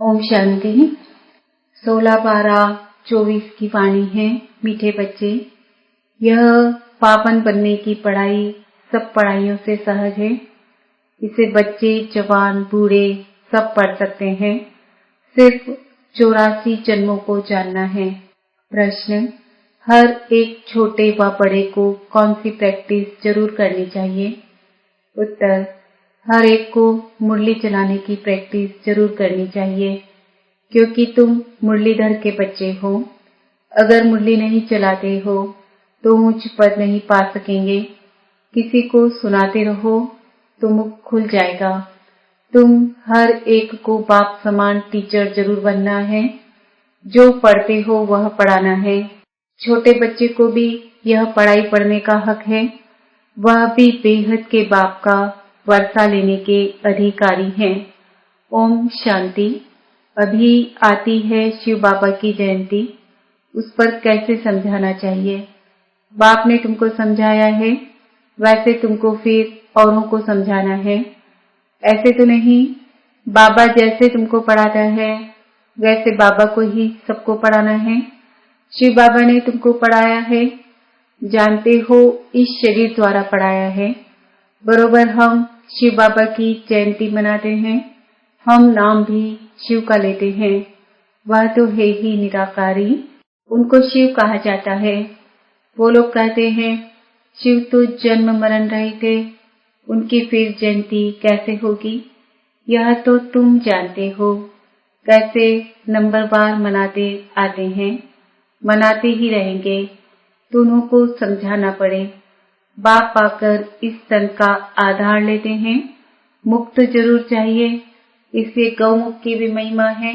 ओम शांति। 16-12-24 की वाणी है। मीठे बच्चे, यह पावन बनने की पढ़ाई सब पढ़ाइयों से सहज है। इसे बच्चे, जवान, बूढ़े सब पढ़ सकते हैं। सिर्फ 84 जन्मों को जानना है। प्रश्न: हर एक छोटे व बड़े को कौन सी प्रैक्टिस जरूर करनी चाहिए? उत्तर: हर एक को मुरली चलाने की प्रैक्टिस जरूर करनी चाहिए, क्योंकि तुम मुरलीधर के बच्चे हो। अगर मुरली नहीं चलाते हो तो ऊंच पद नहीं पा सकेंगे। किसी को सुनाते रहो तो मुख खुल जाएगा। तुम हर एक को बाप समान टीचर जरूर बनना है। जो पढ़ते हो वह पढ़ाना है। छोटे बच्चे को भी यह पढ़ाई पढ़ने का हक है। वह भी बेहद के बाप का वर्षा लेने के अधिकारी हैं। ओम शांति। अभी आती है शिव बाबा की जयंती। उस पर कैसे समझाना चाहिए? बाप ने तुमको समझाया है, वैसे तुमको फिर औरों को समझाना है। ऐसे तो नहीं, बाबा जैसे तुमको पढ़ाता है वैसे बाबा को ही सबको पढ़ाना है। शिव बाबा ने तुमको पढ़ाया है, जानते हो, इस शरीर द्वारा पढ़ाया है। बरोबर हम शिव बाबा की जयंती मनाते हैं। हम नाम भी शिव का लेते हैं। वह तो है ही निराकारी, उनको शिव कहा जाता है। वो लोग कहते हैं शिव तो जन्म मरण रहित थे, उनकी फिर जयंती कैसे होगी? यह तो तुम जानते हो। कैसे नंबरवार मनाते आते हैं, मनाते ही रहेंगे। दोनों को समझाना पड़े। बाप आकर इस तन का आधार लेते हैं। मुख तो जरूर चाहिए, इसलिए गौमुख की भी महिमा है।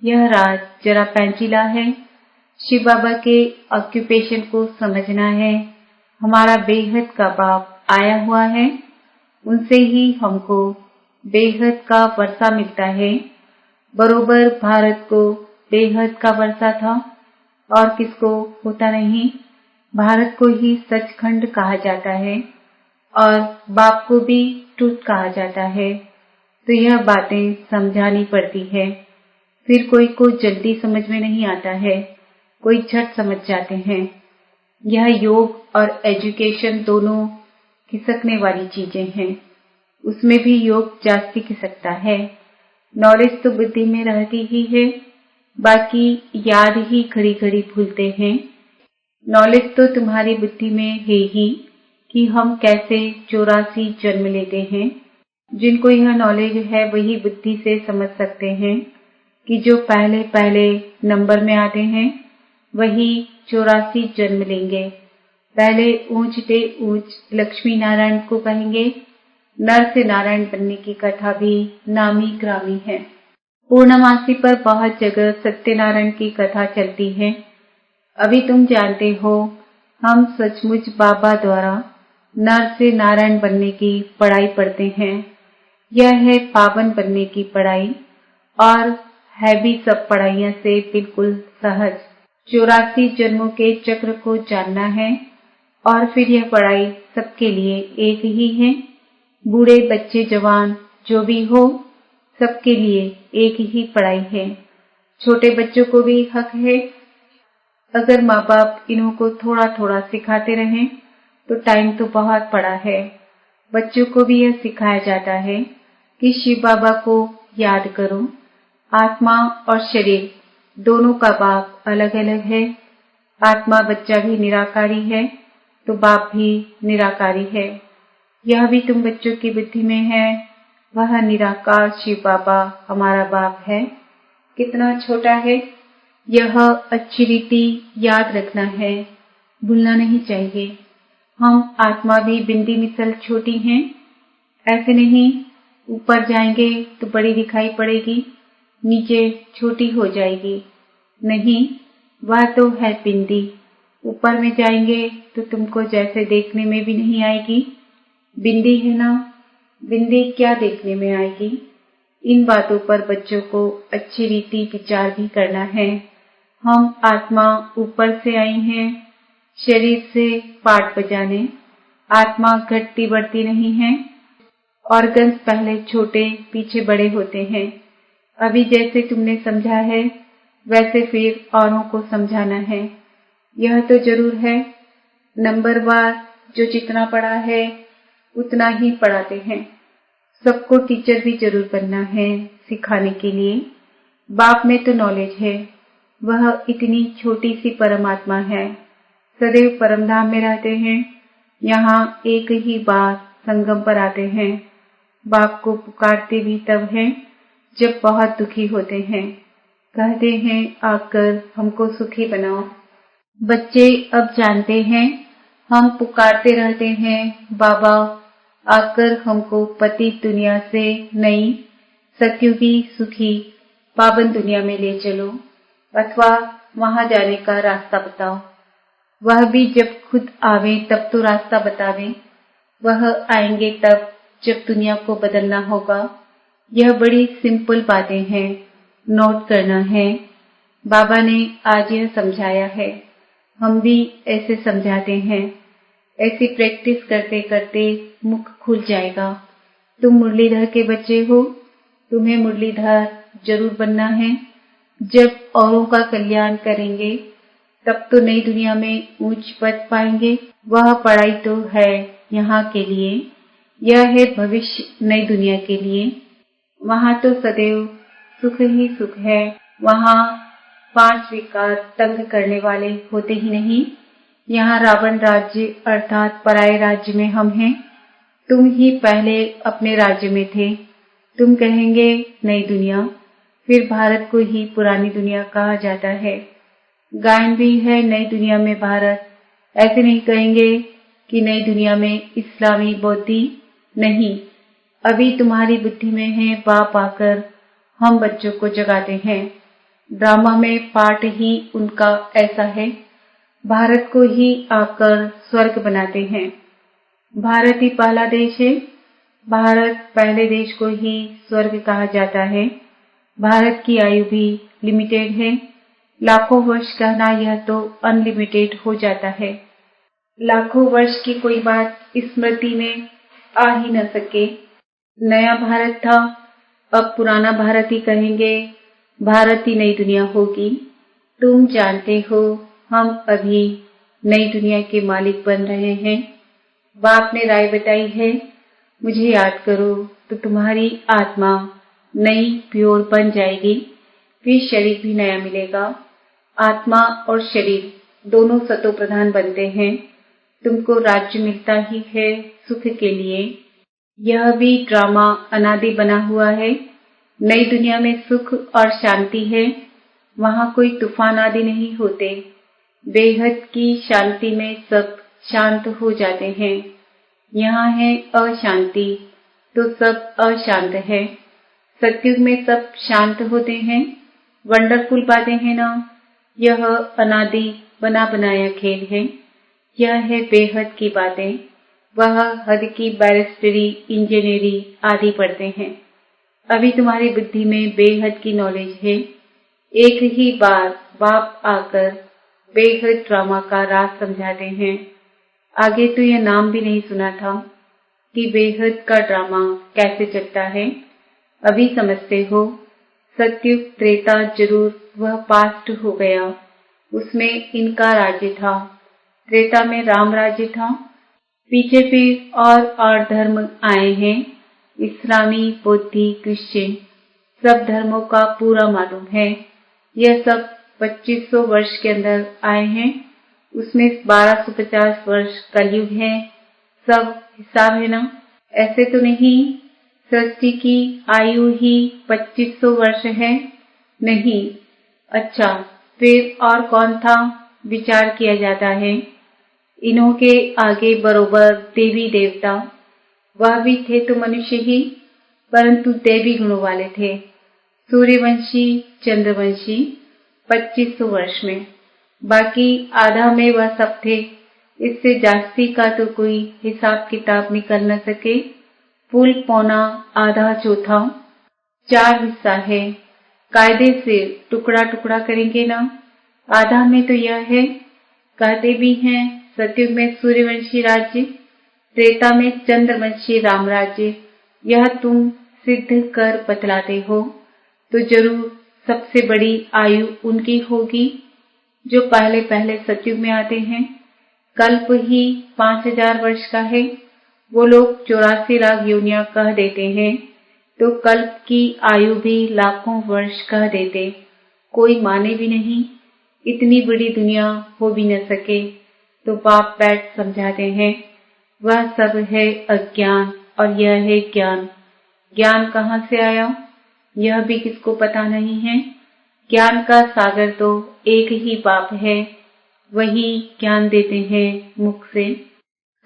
यह राज जरा पेंचीला है। शिव बाबा के ऑक्यूपेशन को समझना है। हमारा बेहद का बाप आया हुआ है, उनसे ही हमको बेहद का वर्षा मिलता है। बरोबर भारत को बेहद का वर्षा था और किसको होता नहीं। भारत को ही सचखंड कहा जाता है और बाप को भी ट्रुथ कहा जाता है। तो यह बातें समझानी पड़ती है। फिर कोई को जल्दी समझ में नहीं आता है, कोई झट समझ जाते हैं। यह योग और एजुकेशन दोनों खिसकने वाली चीजें हैं। उसमें भी योग जास्ती खिसकता है। नॉलेज तो बुद्धि में रहती ही है, बाकी याद ही घड़ी घड़ी भूलते हैं। नॉलेज तो तुम्हारी बुद्धि में है ही कि हम कैसे 84 जन्म लेते हैं। जिनको यह नॉलेज है वही बुद्धि से समझ सकते हैं कि जो पहले पहले नंबर में आते हैं वही 84 जन्म लेंगे। पहले ऊंच से ऊंच लक्ष्मी नारायण को कहेंगे। नर से नारायण बनने की कथा भी नामी ग्रामी है। पूर्णमासी पर बहुत जगह सत्यनारायण की कथा चलती है। अभी तुम जानते हो, हम सचमुच बाबा द्वारा नर से नारायण बनने की पढ़ाई पढ़ते हैं। यह है पावन बनने की पढ़ाई और है भी सब पढ़ाइयों से बिल्कुल सहज। 84 जन्मों के चक्र को जानना है और फिर यह पढ़ाई सबके लिए एक ही है। बूढ़े, बच्चे, जवान जो भी हो, सबके लिए एक ही पढ़ाई है। छोटे बच्चों को भी हक है। अगर माँ बाप इन्हों को थोड़ा थोड़ा सिखाते रहें तो टाइम तो बहुत पड़ा है। बच्चों को भी यह सिखाया जाता है कि शिव बाबा को याद करो। आत्मा और शरीर दोनों का बाप अलग अलग है। आत्मा बच्चा भी निराकारी है तो बाप भी निराकारी है। यह भी तुम बच्चों की बुद्धि में है। वह निराकार शिव बाबा हमारा बाप है। कितना छोटा है, यह अच्छी रीति याद रखना है, भूलना नहीं चाहिए। हम आत्मा भी बिंदी मिसल छोटी हैं। ऐसे नहीं ऊपर जाएंगे तो बड़ी दिखाई पड़ेगी, नीचे छोटी हो जाएगी। नहीं, वह तो है बिंदी। ऊपर में जाएंगे तो तुमको जैसे देखने में भी नहीं आएगी। बिंदी है ना, बिंदी क्या देखने में आएगी? इन बातों पर बच्चों को अच्छी रीति विचार भी करना है। हम आत्मा ऊपर से आई हैं, शरीर से पाठ बजाने। आत्मा घटती बढ़ती नहीं है। ऑर्गन्स पहले छोटे पीछे बड़े होते हैं। अभी जैसे तुमने समझा है वैसे फिर औरों को समझाना है। यह तो जरूर है, नंबरवार जो जितना पढ़ा है उतना ही पढ़ाते हैं। सबको टीचर भी जरूर बनना है सिखाने के लिए। बाप में तो नॉलेज है, वह इतनी छोटी सी परमात्मा है, सदैव परमधाम में रहते हैं। यहाँ एक ही बार संगम पर आते हैं। बाप को पुकारते भी तब हैं जब बहुत दुखी होते हैं। कहते हैं आकर हमको सुखी बनाओ। बच्चे अब जानते हैं, हम पुकारते रहते हैं बाबा आकर हमको पतित दुनिया से नई सत्युगी सुखी पावन दुनिया में ले चलो, अथवा वहां जाने का रास्ता बताओ। वह भी जब खुद आवे तब तो रास्ता बतावे। वह आएंगे तब जब दुनिया को बदलना होगा। यह बड़ी सिंपल बातें हैं, नोट करना है। बाबा ने आज यह समझाया है, हम भी ऐसे समझाते हैं। ऐसी प्रैक्टिस करते करते मुख खुल जाएगा। तुम मुरलीधर के बच्चे हो, तुम्हें मुरलीधर जरूर बनना है। जब औरों का कल्याण करेंगे तब तो नई दुनिया में ऊंच पद पाएंगे। वह पढ़ाई तो है यहाँ के लिए, यह है भविष्य नई दुनिया के लिए। वहाँ तो सदैव सुख ही सुख है। वहाँ 5 विकार तंग करने वाले होते ही नहीं। यहाँ रावण राज्य अर्थात पराये राज्य में हम हैं। तुम ही पहले अपने राज्य में थे। तुम कहेंगे नई दुनिया, फिर भारत को ही पुरानी दुनिया कहा जाता है। गायन भी है नई दुनिया में भारत। ऐसे नहीं कहेंगे कि नई दुनिया में इस्लामी बौद्धि नहीं। अभी तुम्हारी बुद्धि में है, बाप आकर हम बच्चों को जगाते हैं। ड्रामा में पार्ट ही उनका ऐसा है, भारत को ही आकर स्वर्ग बनाते हैं। भारत ही पहला देश है। भारत पहले देश को ही स्वर्ग कहा जाता है। भारत की आयु भी लिमिटेड है। लाखों वर्ष कहना यह तो अनलिमिटेड हो जाता है। लाखों वर्ष की कोई बात स्मृति में आ ही न सके। नया भारत था, अब पुराना भारत ही कहेंगे। भारत ही नई दुनिया होगी। तुम जानते हो हम अभी नई दुनिया के मालिक बन रहे हैं। बाप ने राय बताई है, मुझे याद करो तो तुम्हारी आत्मा नई प्योर बन जाएगी, फिर शरीर भी नया मिलेगा। आत्मा और शरीर दोनों सतो प्रधान बनते हैं। तुमको राज्य मिलता ही है सुख के लिए। यह भी ड्रामा अनादि बना हुआ है। नई दुनिया में सुख और शांति है। वहाँ कोई तूफान आदि नहीं होते। बेहद की शांति में सब शांत हो जाते हैं। यहाँ है अशांति तो सब अशांत है। सतयुग में सब शांत होते हैं। वंडरफुल बातें हैं ना। यह अनादि बना बनाया खेल है। यह है बेहद की बातें। वह हद की बैरिस्टरी इंजीनियरिंग आदि पढ़ते हैं। अभी तुम्हारी बुद्धि में बेहद की नॉलेज है। एक ही बार बाप आकर बेहद ड्रामा का राज समझाते हैं। आगे तो यह नाम भी नहीं सुना था कि बेहद का ड्रामा कैसे चलता है। अभी समझते हो। सतयुग त्रेता जरूर वह पास्ट हो गया, उसमें इनका राज्य था। त्रेता में राम राज्य था। पीछे फिर और धर्म आए हैं, इस्लामी, बौद्धि, क्रिश्चियन, सब धर्मों का पूरा मालूम है। यह सब 2500 वर्ष के अंदर आए हैं। उसमें 1250 वर्ष कलयुग है। सब हिसाब है ना। ऐसे तो नहीं सृष्टि की आयु ही 2500 वर्ष है, नहीं। अच्छा, फिर और कौन था, विचार किया जाता है। इन्हों के आगे बरोबर देवी देवता, वह भी थे तो मनुष्य ही, परंतु देवी गुणों वाले थे। सूर्यवंशी, चंद्रवंशी 2500 वर्ष में, बाकी आधा में वह सब थे। इससे जास्ती का तो कोई हिसाब किताब निकल न सके। फुल पौना, आधा, चौथा, 4 हिस्सा है। कायदे से टुकड़ा टुकड़ा करेंगे ना। आधा में तो यह है, कहते भी हैं सतयुग में सूर्यवंशी राज्य, त्रेता में चंद्रवंशी राम राज्य। यह तुम सिद्ध कर बतलाते हो। तो जरूर सबसे बड़ी आयु उनकी होगी जो पहले पहले सतयुग में आते हैं। कल्प ही 5000 वर्ष का है, वो लोग 84 लाख योनियां कह देते हैं, तो कल्प की आयु भी लाखों वर्ष कह देते, कोई माने भी नहीं, इतनी बड़ी दुनिया हो भी न सके। तो बाप बैठ समझाते हैं, वह सब है अज्ञान और यह है ज्ञान। ज्ञान कहाँ से आया यह भी किसको पता नहीं है। ज्ञान का सागर तो एक ही बाप है, वही ज्ञान देते हैं मुख से।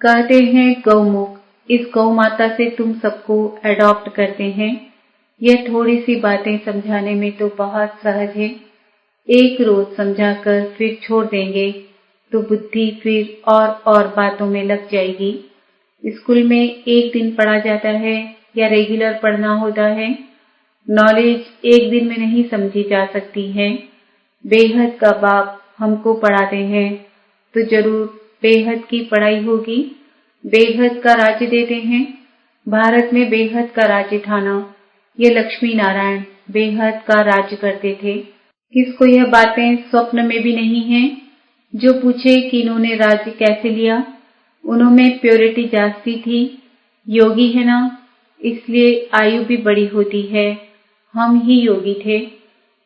कहते हैं गौमुख, इस गौ माता से तुम सबको एडॉप्ट करते हैं। यह थोड़ी सी बातें समझाने में तो बहुत सहज है, एक रोज समझाकर फिर छोड़ देंगे तो बुद्धि फिर और बातों में लग जाएगी। स्कूल में एक दिन पढ़ा जाता है या रेगुलर पढ़ना होता है, नॉलेज एक दिन में नहीं समझी जा सकती है। बेहद का बाप हमको पढ़ाते हैं तो जरूर बेहद की पढ़ाई होगी, बेहद का राज्य देते हैं। भारत में बेहद का राज्य था ना, ये लक्ष्मी नारायण बेहद का राज्य करते थे। किसको यह बातें स्वप्न में भी नहीं है। जो पूछे कि इन्होंने राज्य कैसे लिया, उन्होंने प्योरिटी जास्ती थी, योगी है ना, इसलिए आयु भी बड़ी होती है। हम ही योगी थे,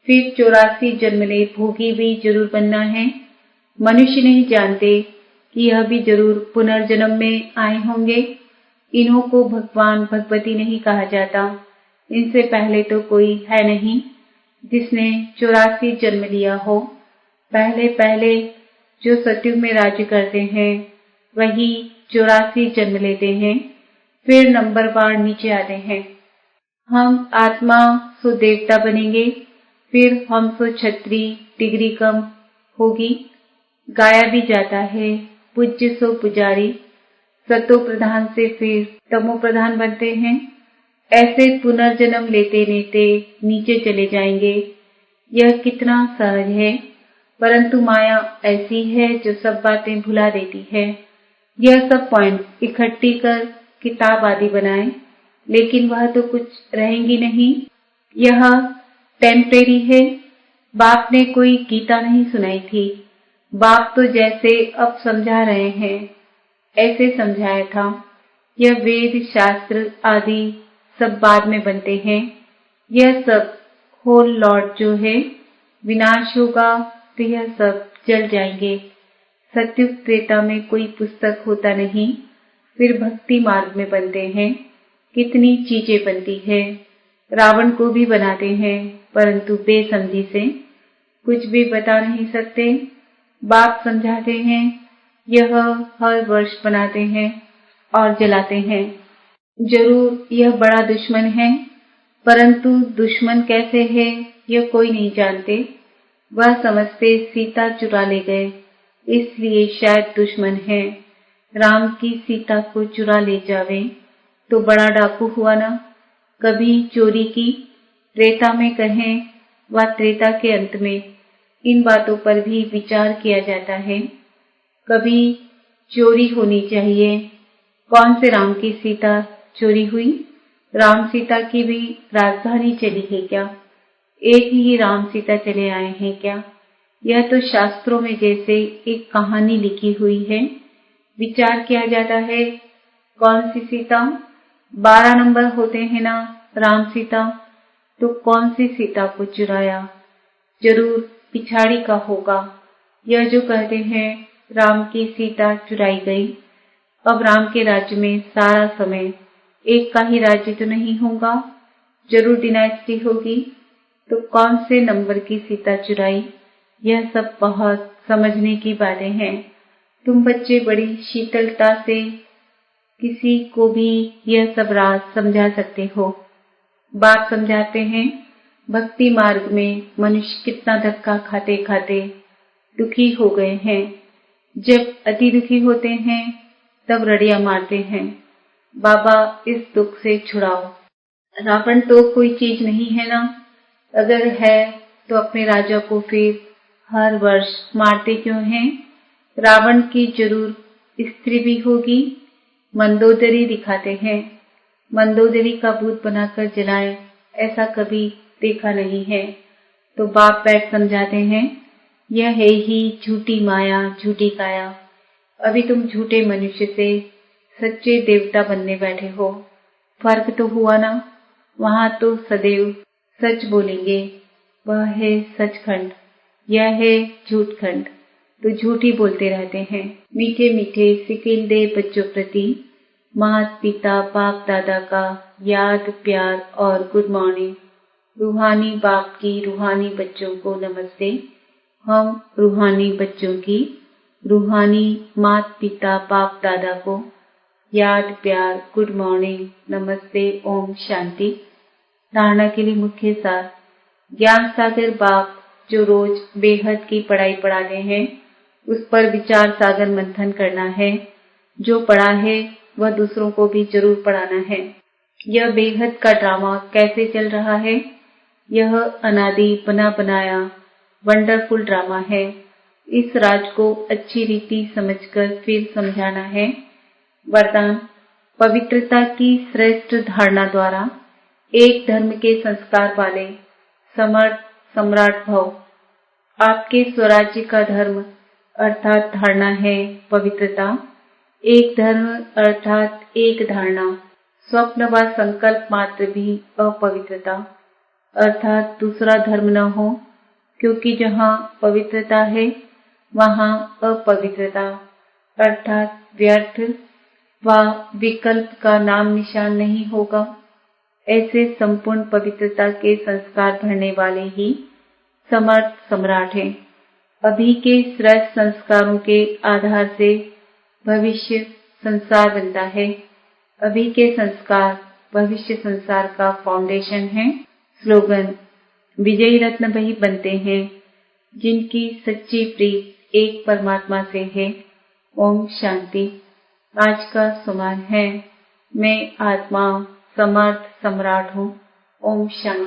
फिर 84 जन्म ले भोगी भी जरूर बनना है। मनुष्य नहीं जानते कि यह भी जरूर पुनर्जन्म में आए होंगे। इन्हों को भगवान भगवती नहीं कहा जाता, इनसे पहले तो कोई है नहीं जिसने 84 जन्म लिया हो। पहले पहले जो सतयुग में राज्य करते हैं वही 84 जन्म लेते हैं, फिर नंबरवार नीचे आते हैं। हम आत्मा सो देवता बनेंगे, फिर हम सो छत्री, डिग्री कम होगी। गाया भी जाता है पूज्य सो पुजारी, सतो प्रधान से फिर तमो प्रधान बनते हैं। ऐसे पुनर्जन्म लेते लेते नीचे चले जाएंगे। यह कितना सहज है, परंतु माया ऐसी है जो सब बातें भुला देती है। यह सब पॉइंट इकट्ठी कर किताब आदि बनाए, लेकिन वह तो कुछ रहेंगी नहीं। यह टेम्परेरी है। बाप ने कोई गीता नहीं सुनाई थी, बाप तो जैसे अब समझा रहे हैं ऐसे समझाया था। यह वेद शास्त्र आदि सब बाद में बनते हैं। यह सब होल लॉर्ड जो है, विनाश होगा तो यह सब जल जाएंगे। सत्युग त्रेता में कोई पुस्तक होता नहीं, फिर भक्ति मार्ग में बनते हैं। कितनी चीजें बनती है, रावण को भी बनाते हैं, परंतु बेसमझी से कुछ भी बता नहीं सकते। बाप समझाते हैं, यह हर वर्ष बनाते हैं और जलाते हैं। जरूर यह बड़ा दुश्मन है, परंतु दुश्मन कैसे है यह कोई नहीं जानते। वह समझते सीता चुरा ले गए, इसलिए शायद दुश्मन है। राम की सीता को चुरा ले जावे तो बड़ा डाकू हुआ ना। कभी चोरी की, त्रेता में कहें व त्रेता के अंत में, इन बातों पर भी विचार किया जाता है। कभी चोरी होनी चाहिए। कौन से राम की सीता चोरी हुई? राम सीता की भी राजधानी चली है क्या? एक ही राम सीता चले आए हैं क्या? यह तो शास्त्रों में जैसे एक कहानी लिखी हुई है। विचार किया जाता है, कौन सी सीता? 12 नंबर होते हैं ना राम सीता, तो कौन सी सीता को चुराया? जरूर पिछाड़ी का होगा। यह जो कहते हैं राम की सीता चुराई गई, अब राम के राज्य में सारा समय एक का ही राज्य तो नहीं होगा, जरूर डिनाइस्टी होगी। तो कौन से नंबर की सीता चुराई? यह सब बहुत समझने की बातें हैं। तुम बच्चे बड़ी शीतलता से किसी को भी यह सब राज समझा सकते हो। बात समझाते हैं, भक्ति मार्ग में मनुष्य कितना धक्का खाते खाते दुखी हो गए हैं। जब अति दुखी होते हैं तब रड़ियां मारते हैं, बाबा इस दुख से छुड़ाओ। रावण तो कोई चीज नहीं है ना, अगर है तो अपने राजा को फिर हर वर्ष मारते क्यों हैं? रावण की जरूर स्त्री भी होगी। मंदोदरी दिखाते हैं, मंदोदरी का भूत बनाकर जलाए, ऐसा कभी देखा नहीं है। तो बाप बैठ समझाते हैं, यह है ही झूठी माया, झूठी काया। अभी तुम झूठे मनुष्य से सच्चे देवता बनने बैठे हो। फर्क तो हुआ ना? वहां तो सदैव सच बोलेंगे, वह है सचखंड, यह है झूठखंड। तो झूठ ही बोलते रहते हैं। मीठे मीठे सिकिलदे बच्चों प्रति माता पिता बाप दादा का याद प्यार और गुड मॉर्निंग। रूहानी बाप की रूहानी बच्चों को नमस्ते। हम रूहानी बच्चों की रूहानी माता पिता बाप दादा को याद प्यार गुड मॉर्निंग नमस्ते ओम शांति। धारणा के लिए मुख्य सार। ज्ञान सागर बाप जो रोज बेहद की पढ़ाई पढ़ाते हैं, उस पर विचार सागर मंथन करना है। जो पढ़ा है वह दूसरों को भी जरूर पढ़ाना है। यह बेहद का ड्रामा कैसे चल रहा है? यह अनादि बना बनाया वंडरफुल ड्रामा है। इस राज को अच्छी रीति समझकर फिर समझाना है। वरदान। पवित्रता की श्रेष्ठ धारणा द्वारा एक धर्म के संस्कार वाले समर्थ सम्राट भव। आपके स्वराज्य का धर्म अर्थात धारणा है पवित्रता। एक धर्म अर्थात एक धारणा। स्वप्न व संकल्प मात्र भी अपवित्रता अर्थात दूसरा धर्म न हो, क्योंकि जहाँ पवित्रता है वहाँ अपवित्रता अर्थात व्यर्थ व विकल्प का नाम निशान नहीं होगा। ऐसे संपूर्ण पवित्रता के संस्कार भरने वाले ही समर्थ सम्राट हैं। अभी के श्रेष्ठ संस्कारों के आधार से भविष्य संसार बनता है। अभी के संस्कार भविष्य संसार का फाउंडेशन है। स्लोगन। विजयी रत्न वही बनते हैं जिनकी सच्ची प्रीत एक परमात्मा से है। ओम शांति। आज का सुमन है, मैं आत्मा समर्थ सम्राट हूँ। ओम शांति।